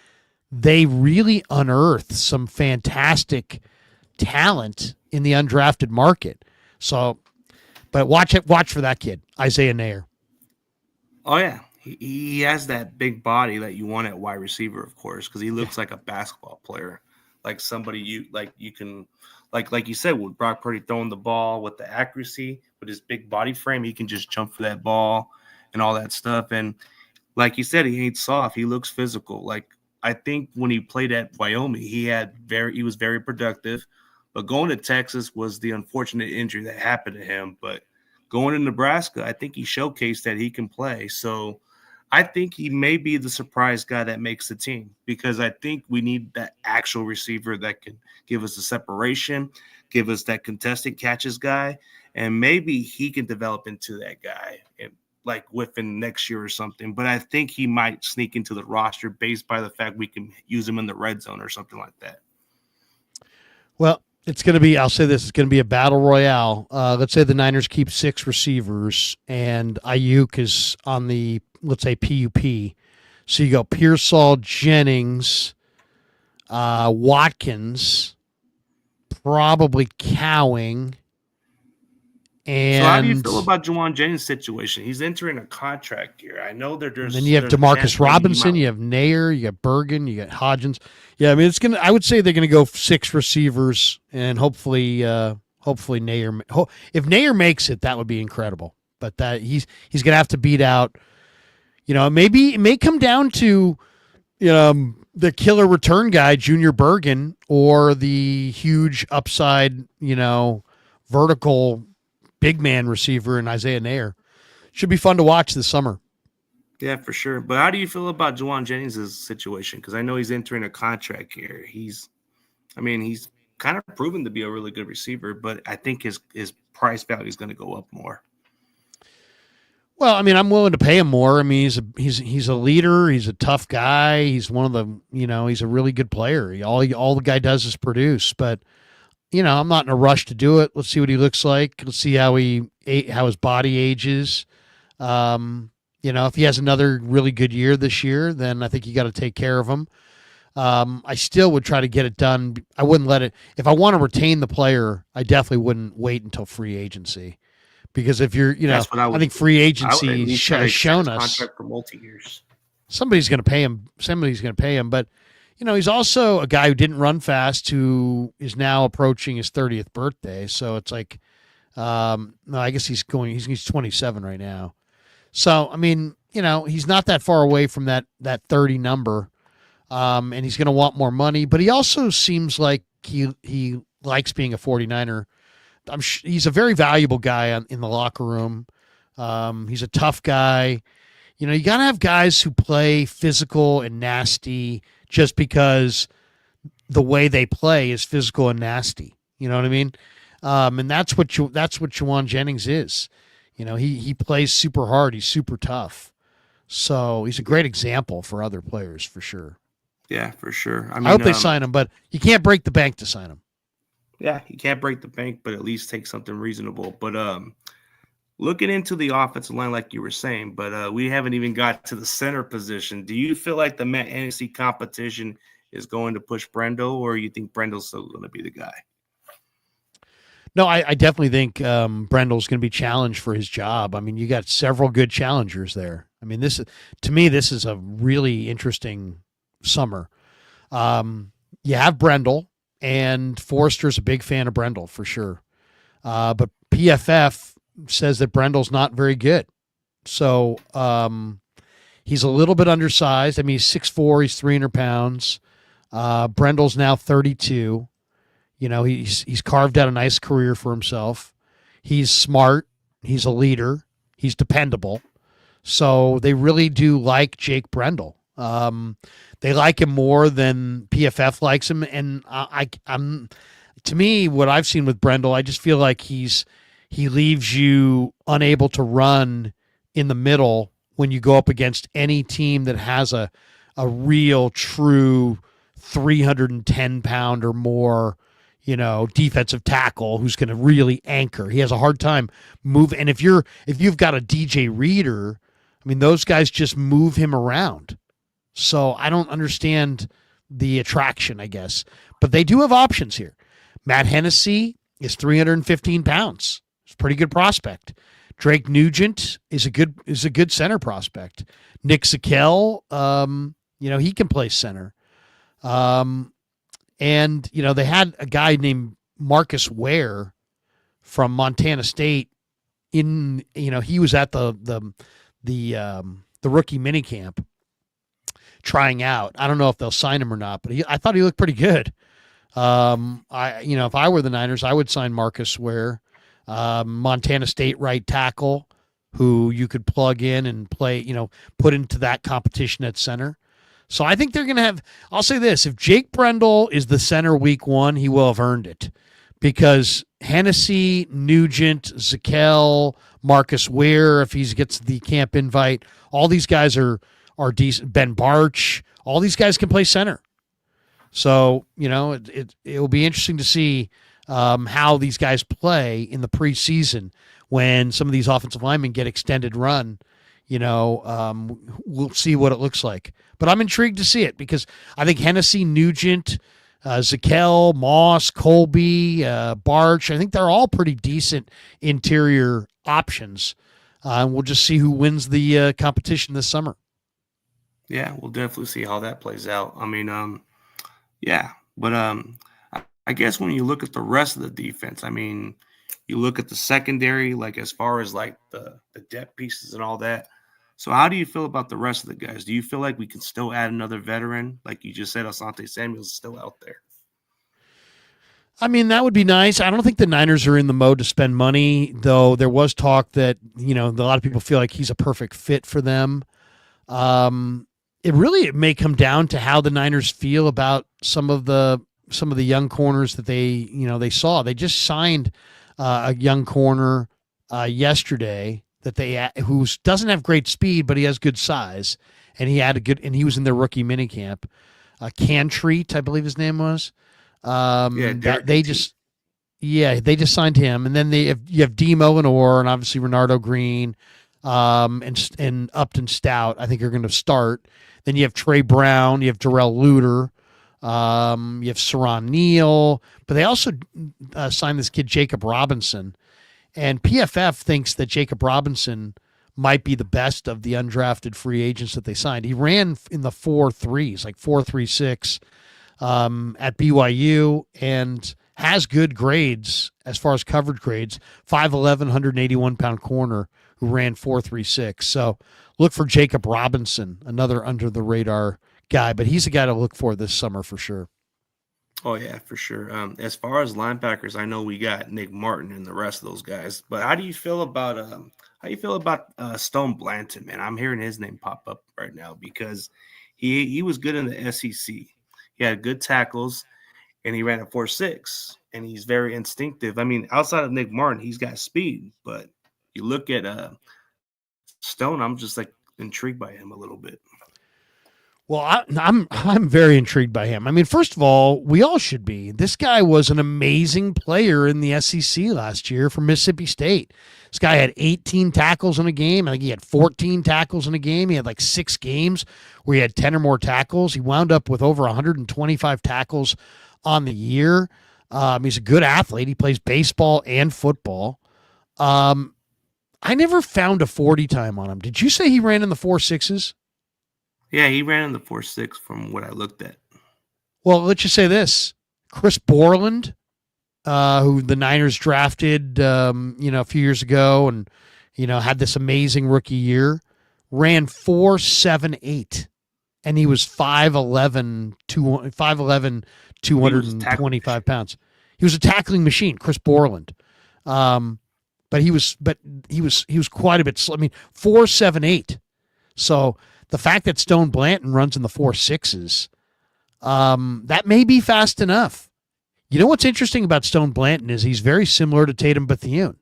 they really unearthed some fantastic talent in the undrafted market. So, but watch for that kid, Isaiah Nair. Oh yeah, he has that big body that you want at wide receiver, of course, because he looks like a basketball player, like somebody you can, like you said, with Brock Purdy throwing the ball with the accuracy, with his big body frame, he can just jump for that ball and all that stuff. And like you said, he ain't soft. He looks physical. Like, I think when he played at Wyoming, he was very productive. But going to Texas was the unfortunate injury that happened to him. But going to Nebraska, I think he showcased that he can play. So I think he may be the surprise guy that makes the team, because I think we need that actual receiver that can give us the separation, give us that contested catches guy, and maybe he can develop into that guy. And like within next year or something. But I think he might sneak into the roster based by the fact we can use him in the red zone or something like that. Well, it's going to be, I'll say this, it's going to be a battle royale. Let's say the Niners keep 6 receivers and Ayuk is on the, let's say, PUP. So you go Pearsall, Jennings, Watkins, probably Cowing. And so how do you feel about Juwan Jennings' situation? He's entering a contract year. I know that there's. And then you have DeMarcus Robinson, you have Nair, you got Bergen, you got Hodgins. Yeah, I mean I would say they're gonna go 6 receivers and hopefully Nair. If Nair makes it, that would be incredible. But that he's gonna have to beat out. Maybe it may come down to the killer return guy, Junior Bergen, or the huge upside, vertical big man receiver in Isaiah Nair. Should be fun to watch this summer. Yeah, for sure. But how do you feel about Juwan Jennings' situation? Because I know he's entering a contract here. He's kind of proven to be a really good receiver, but I think his price value is going to go up more. Well, I mean, I'm willing to pay him more. I mean, he's a leader. He's a tough guy. He's one of the, he's a really good player. All the guy does is produce. But I'm not in a rush to do it. Let's see what he looks like. Let's see how his body ages. If he has another really good year this year, then I think you got to take care of him. I still would try to get it done. I wouldn't let it. If I want to retain the player, I definitely wouldn't wait until free agency. Because if you're, I think free agency has shown us contract for multi-years. Somebody's going to pay him. But, he's also a guy who didn't run fast, who is now approaching his 30th birthday. So it's like, no, I guess he's 27 right now. So, I mean, he's not that far away from that 30 number. And he's going to want more money, but he also seems like he likes being a 49er. He's a very valuable guy in the locker room. He's a tough guy. You got to have guys who play physical and nasty just because the way they play is physical and nasty. You know what I mean? And that's what Juwan Jennings is. He plays super hard. He's super tough. So he's a great example for other players for sure. Yeah, for sure. I hope they sign him, but you can't break the bank to sign him. Yeah, you can't break the bank, but at least take something reasonable. But looking into the offensive line, like you were saying, but we haven't even got to the center position. Do you feel like the Matt Hennessy competition is going to push Brendel, or you think Brendel's still going to be the guy? No, I definitely think Brendel's going to be challenged for his job. I mean, you got several good challengers there. I mean, this is a really interesting summer. You have Brendel. And Forrester's a big fan of Brendel for sure. But PFF says that Brendel's not very good. So he's a little bit undersized. I mean, he's 6'4", he's 300 pounds. Brendel's now 32. He's carved out a nice career for himself. He's smart. He's a leader. He's dependable. So they really do like Jake Brendel. They like him more than PFF likes him, and I'm to me, what I've seen with Brendel, I just feel like he leaves you unable to run in the middle when you go up against any team that has a real, true 310-pound or more, defensive tackle who's going to really anchor. He has a hard time moving, and if you've got a DJ Reader, I mean, those guys just move him around. So I don't understand the attraction, I guess. But they do have options here. Matt Hennessy is 315 pounds. It's a pretty good prospect. Drake Nugent is a good center prospect. Nick Zakel, he can play center. And they had a guy named Marcus Ware from Montana State. He was at the rookie minicamp trying out. I don't know if they'll sign him or not, but I thought he looked pretty good. If I were the Niners, I would sign Marcus Ware, Montana State right tackle, who you could plug in and play, put into that competition at center. So I think they're going to have, I'll say this, if Jake Brendel is the center week 1, he will have earned it, because Hennessy, Nugent, Zakel, Marcus Ware, if he gets the camp invite, all these guys are decent. Ben Barch, all these guys can play center. So, it will be interesting to see how these guys play in the preseason when some of these offensive linemen get extended run. We'll see what it looks like. But I'm intrigued to see it because I think Hennessy, Nugent, Zakel, Moss, Colby, Barch, I think they're all pretty decent interior options. And we'll just see who wins the competition this summer. Yeah, we'll definitely see how that plays out. I mean, yeah, but I guess when you look at the rest of the defense, I mean, you look at the secondary, like as far as like the depth pieces and all that. So how do you feel about the rest of the guys? Do you feel like we can still add another veteran? Like you just said, Asante Samuel's is still out there. I mean, that would be nice. I don't think the Niners are in the mode to spend money, though there was talk that, a lot of people feel like he's a perfect fit for them. It may come down to how the Niners feel about some of the young corners that they saw. They just signed a young corner yesterday who doesn't have great speed, but he has good size, and he was in their rookie minicamp. Cantreat, I believe his name was. They just signed him, and then you have Demo and Orr, and obviously Renardo Green, and Upton Stout. I think are going to start. Then you have Trey Brown, you have Darrell Luter, you have Saron Neal, but they also signed this kid Jacob Robinson, and PFF thinks that Jacob Robinson might be the best of the undrafted free agents that they signed. He ran in the 4.3s, like 4.36, at BYU, and has good grades as far as coverage grades. 5'11", 181-pound corner who ran 4.36. So look for Jacob Robinson, another under the radar guy, but he's a guy to look for this summer for sure. Oh yeah, for sure. As far as linebackers, I know we got Nick Martin and the rest of those guys, but how do you feel about Stone Blanton, man? I'm hearing his name pop up right now because he was good in the SEC. He had good tackles, and he ran a 4.6, and he's very instinctive. I mean, outside of Nick Martin, he's got speed, but you look at Stone, I'm just like intrigued by him a little bit. Well, I'm very intrigued by him. I mean, first of all, we all should be. This guy was an amazing player in the SEC last year for Mississippi State. This guy had 18 tackles in a game. I think he had 14 tackles in a game. He had like 6 games where he had 10 or more tackles. He wound up with over 125 tackles on the year. He's a good athlete. He plays baseball and football. I never found a 40 time on him. Did you say he ran in the 4.6s? Yeah, he ran in the 4.6 from what I looked at. Well, let's just say this. Chris Borland, who the Niners drafted, a few years ago and, had this amazing rookie year, ran 4.78. And he was 5'11", 225 pounds. He was a tackling machine, Chris Borland. But he was quite a bit slow. I mean, 4.78. So the fact that Stone Blanton runs in the 4.6s, that may be fast enough. You know what's interesting about Stone Blanton is he's very similar to Tatum Bethune.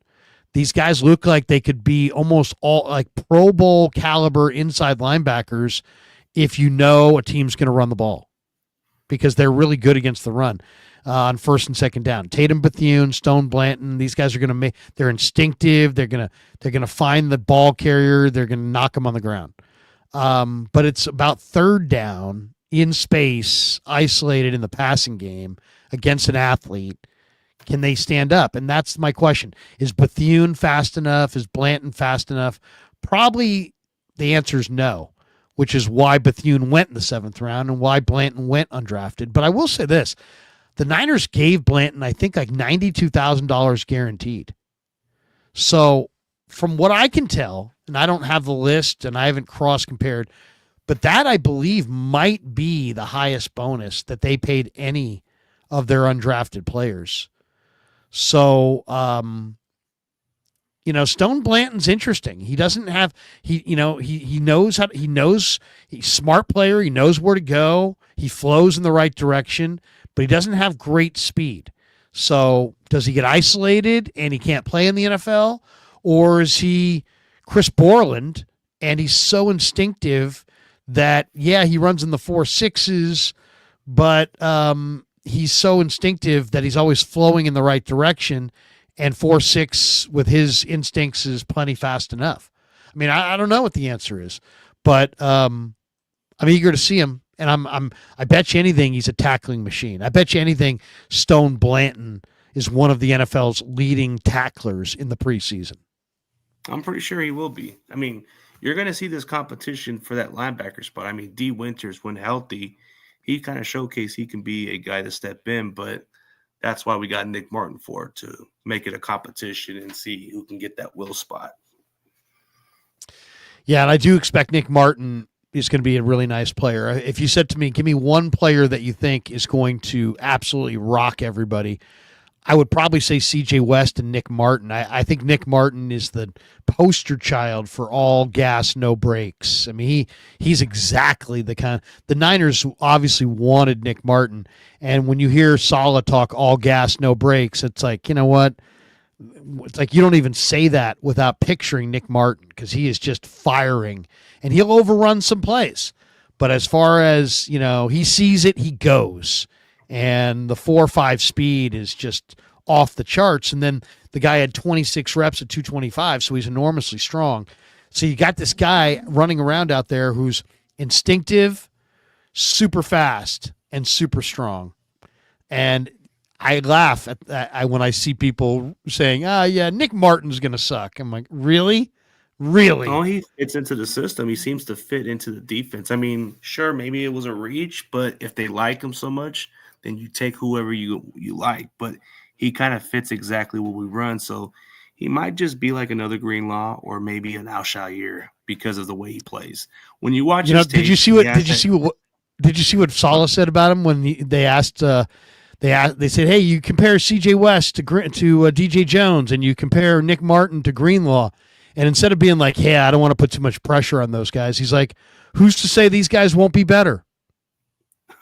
These guys look like they could be almost all like Pro Bowl caliber inside linebackers if you know a team's going to run the ball because they're really good against the run on first and second down. Tatum Bethune, Stone Blanton, these guys are going to they're instinctive. They're going to find the ball carrier. They're going to knock them on the ground. But it's about third down in space, isolated in the passing game against an athlete. Can they stand up? And that's my question. Is Bethune fast enough? Is Blanton fast enough? Probably the answer is no, which is why Bethune went in the 7th round and why Blanton went undrafted. But I will say this. The Niners gave Blanton, I think, like $92,000 guaranteed. So from what I can tell, and I don't have the list and I haven't cross-compared, but that, I believe, might be the highest bonus that they paid any of their undrafted players. So, Stone Blanton's interesting. He doesn't have, he knows he's a smart player. He knows where to go. He flows in the right direction, but he doesn't have great speed. So Does he get isolated and he can't play in the NFL? Or is he Chris Borland and he's so instinctive that, yeah, he runs in the 4.6s, but he's so instinctive that he's always flowing in the right direction, and 4.6 with his instincts is plenty fast enough. I mean, I don't know what the answer is, but I'm eager to see him, and I bet you anything he's a tackling machine. I bet you anything Stone Blanton is one of the NFL's leading tacklers in the preseason. I'm pretty sure he will be. I mean, you're going to see this competition for that linebacker spot. I mean, D. Winters, when healthy, he kind of showcased he can be a guy to step in, but that's why we got Nick Martin for it, to make it a competition and see who can get that will spot. Yeah, and I do expect Nick Martin is going to be a really nice player. If you said to me, give me one player that you think is going to absolutely rock everybody, I would probably say C.J. West and Nick Martin. I think Nick Martin is the poster child for all gas, no brakes. I mean, he's exactly the kind. The Niners obviously wanted Nick Martin, and when you hear Saleh talk all gas, no brakes, it's like, you know what? It's like you don't even say that without picturing Nick Martin, because he is just firing, and he'll overrun some plays. But as far as, he sees it, he goes. And the 4.5 speed is just off the charts. And then the guy had 26 reps at 225, so he's enormously strong. So you got this guy running around out there who's instinctive, super fast, and super strong. And I laugh when I see people saying, yeah, Nick Martin's going to suck. I'm like, really? Really? Oh, he fits into the system. He seems to fit into the defense. I mean, sure, maybe it was a reach, but if they like him so much, then you take whoever you like. But he kind of fits exactly what we run. So he might just be like another Greenlaw or maybe an Al-Shaair because of the way he plays. When you watch his tape, did you see what Saleh said about him when they said, hey, you compare C.J. West to DJ Jones and you compare Nick Martin to Greenlaw. And instead of being like, hey, I don't want to put too much pressure on those guys, he's like, who's to say these guys won't be better?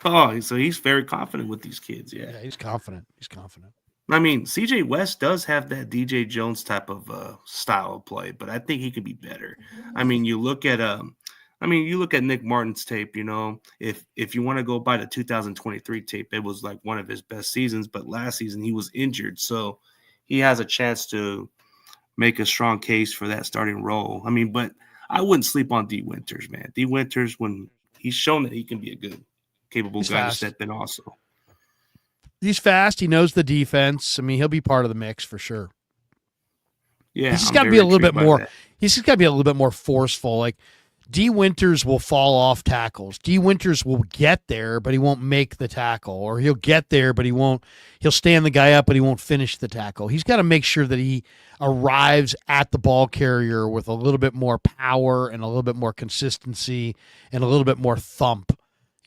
Oh, so he's very confident with these kids. Yeah, he's confident. I mean, C.J. West does have that DJ Jones type of style of play, but I think he could be better. I mean, you look at Nick Martin's tape. If you want to go by the 2023 tape, it was like one of his best seasons. But last season he was injured, so he has a chance to make a strong case for that starting role. I mean, but I wouldn't sleep on D. Winters, man. D. Winters, when he's shown that he can be a good, capable guy to step in also. He's fast. He knows the defense. I mean, he'll be part of the mix for sure. Yeah, he's got to be a little bit more. He's just got to be a little bit more forceful. Like D. Winters will fall off tackles. D. Winters will get there, but he won't make the tackle, or he'll get there, but he won't. He'll stand the guy up, but he won't finish the tackle. He's got to make sure that he arrives at the ball carrier with a little bit more power and a little bit more consistency and a little bit more thump.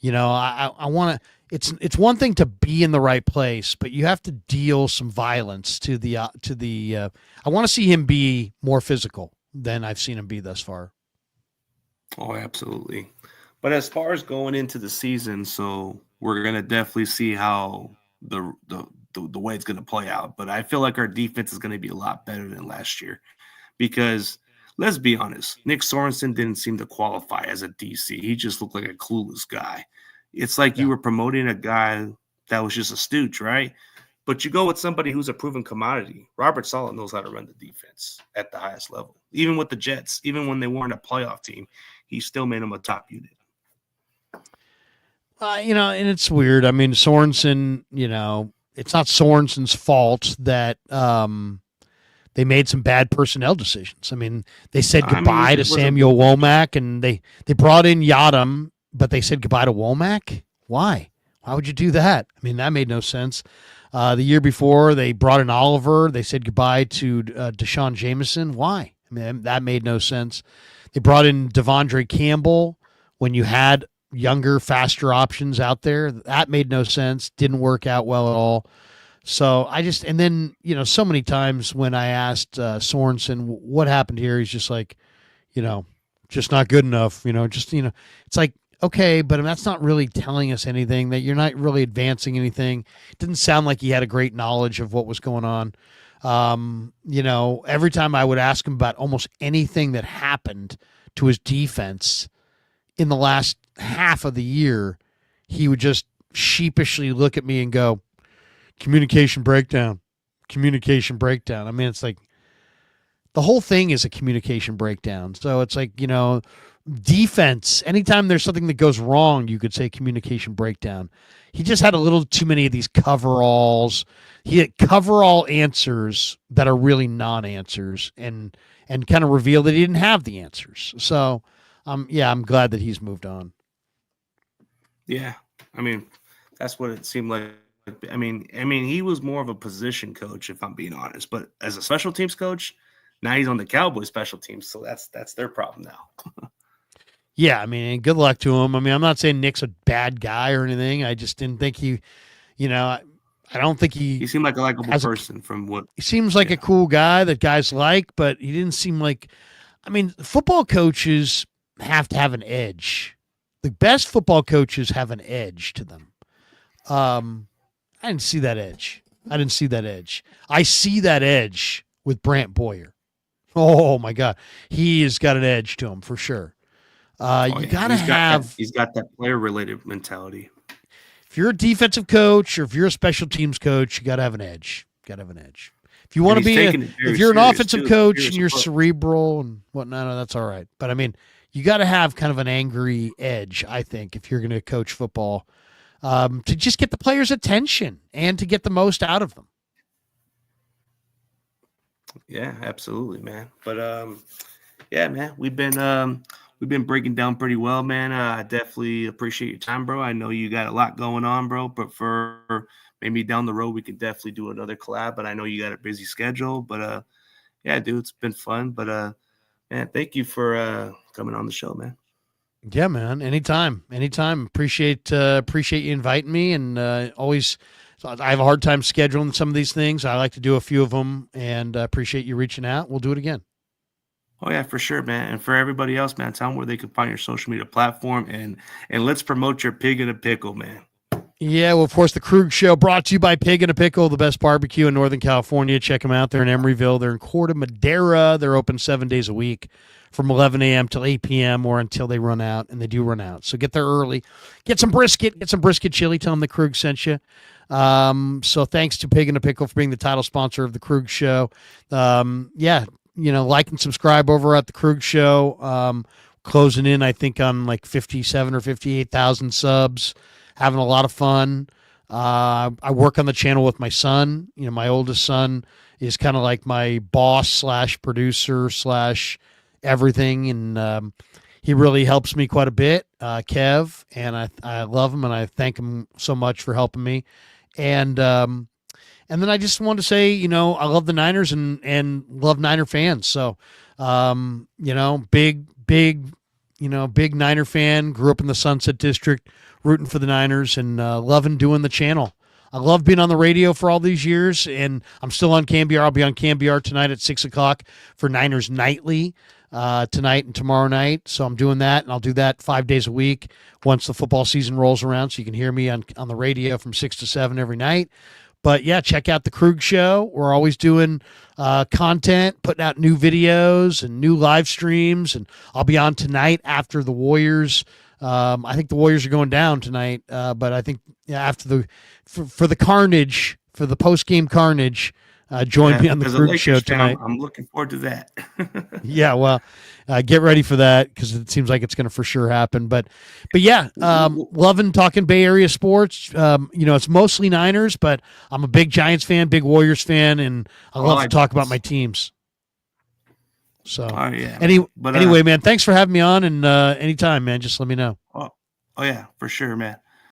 I want to. It's one thing to be in the right place, but you have to deal some violence to the. I want to see him be more physical than I've seen him be thus far. Oh, absolutely. But as far as going into the season, so we're gonna definitely see how the way it's gonna play out. But I feel like our defense is gonna be a lot better than last year, because let's be honest, Nick Sorensen didn't seem to qualify as a DC. He just looked like a clueless guy. It's like you were promoting a guy that was just a stooge, right? But you go with somebody who's a proven commodity. Robert Saleh knows how to run the defense at the highest level. Even with the Jets, even when they weren't a playoff team, he still made them a top unit. And it's weird. I mean, Sorensen, it's not Sorensen's fault that they made some bad personnel decisions. I mean, they said goodbye to Samuel Womack, and they brought in Yadam, but they said goodbye to Womack? Why? Why would you do that? I mean, that made no sense. The year before, they brought in Oliver. They said goodbye to Deshaun Jameson. Why? I mean, that made no sense. They brought in Devondre Campbell when you had younger, faster options out there. That made no sense. Didn't work out well at all. So and then, so many times when I asked Sorensen what happened here, he's just like, just not good enough. It's like, okay, but that's not really telling us anything, that you're not really advancing anything. It didn't sound like he had a great knowledge of what was going on. Every time I would ask him about almost anything that happened to his defense in the last half of the year, he would just sheepishly look at me and go, communication breakdown. I mean, it's like the whole thing is a communication breakdown. So it's like, defense, anytime there's something that goes wrong, you could say communication breakdown. He just had a little too many of these coveralls. He had coverall answers that are really non-answers and kind of reveal that he didn't have the answers. So, I'm glad that he's moved on. Yeah. I mean, that's what it seemed like. I mean, he was more of a position coach, if I'm being honest. But as a special teams coach, now he's on the Cowboys special teams, so that's their problem now. Yeah, I mean, good luck to him. I mean, I'm not saying Nick's a bad guy or anything. I just didn't think he, I don't think he seemed like a likable person from what he seems like a cool guy that guys like, but he didn't seem like. I mean, football coaches have to have an edge. The best football coaches have an edge to them. I didn't see that edge. I see that edge with Brant Boyer. Oh my God, he has got an edge to him for sure. You gotta have. He's got that player-related mentality. If you're a defensive coach or if you're a special teams coach, you gotta have an edge. If you want to be, if you're an offensive coach and you're cerebral and whatnot, no, that's all right. But I mean, you got to have kind of an angry edge, I think, if you're going to coach football, to just get the players' attention and to get the most out of them. Yeah, absolutely, man. But yeah, man, we've been breaking down pretty well, man. I definitely appreciate your time, bro. I know you got a lot going on, bro. But for maybe down the road, we can definitely do another collab. But I know you got a busy schedule. But yeah, dude, it's been fun. But man, thank you for coming on the show, man. Yeah, man. Anytime. Appreciate you inviting me, and always. I have a hard time scheduling some of these things. I like to do a few of them, and appreciate you reaching out. We'll do it again. Oh yeah, for sure, man. And for everybody else, man, tell them where they can find your social media platform, and let's promote your Pig in a Pickle, man. Yeah, well, of course, the Krug Show brought to you by Pig in a Pickle, the best barbecue in Northern California. Check them out. They're in Emeryville. They're in Corte Madera. They're open 7 days a week from 11 a.m. till 8 p.m. or until they run out, and they do run out. So get there early. Get some brisket chili. Tell them the Krug sent you. So thanks to Pig in a Pickle for being the title sponsor of the Krug Show. Yeah, like and subscribe over at the Krug Show. Closing in, I think, on like 57 or 58,000 subs. Having a lot of fun. I work on the channel with my son. My oldest son is kind of like my boss / producer / everything, and he really helps me quite a bit, Kev, and I love him, and I thank him so much for helping me. And then I just want to say, I love the Niners and love Niner fans. So, big Niner fan. Grew up in the Sunset District, rooting for the Niners, and loving doing the channel. I love being on the radio for all these years, and I'm still on KMBR. I'll be on KMBR tonight at 6:00 for Niners Nightly tonight and tomorrow night. So I'm doing that, and I'll do that 5 days a week once the football season rolls around. So you can hear me on the radio from 6 to 7 every night. But yeah, check out the Krug Show. We're always doing content, putting out new videos and new live streams. And I'll be on tonight after the Warriors. I think the Warriors are going down tonight, but I think after for the carnage, for the post game carnage, join me on the Krug Show tonight. I'm looking forward to that. Yeah, well, get ready for that because it seems like it's going to for sure happen. But yeah, loving talking Bay Area sports. It's mostly Niners, but I'm a big Giants fan, big Warriors fan, and I love to talk about my teams. So yeah. Anyway, man, thanks for having me on, and anytime, man, just let me know. Oh yeah, for sure, man.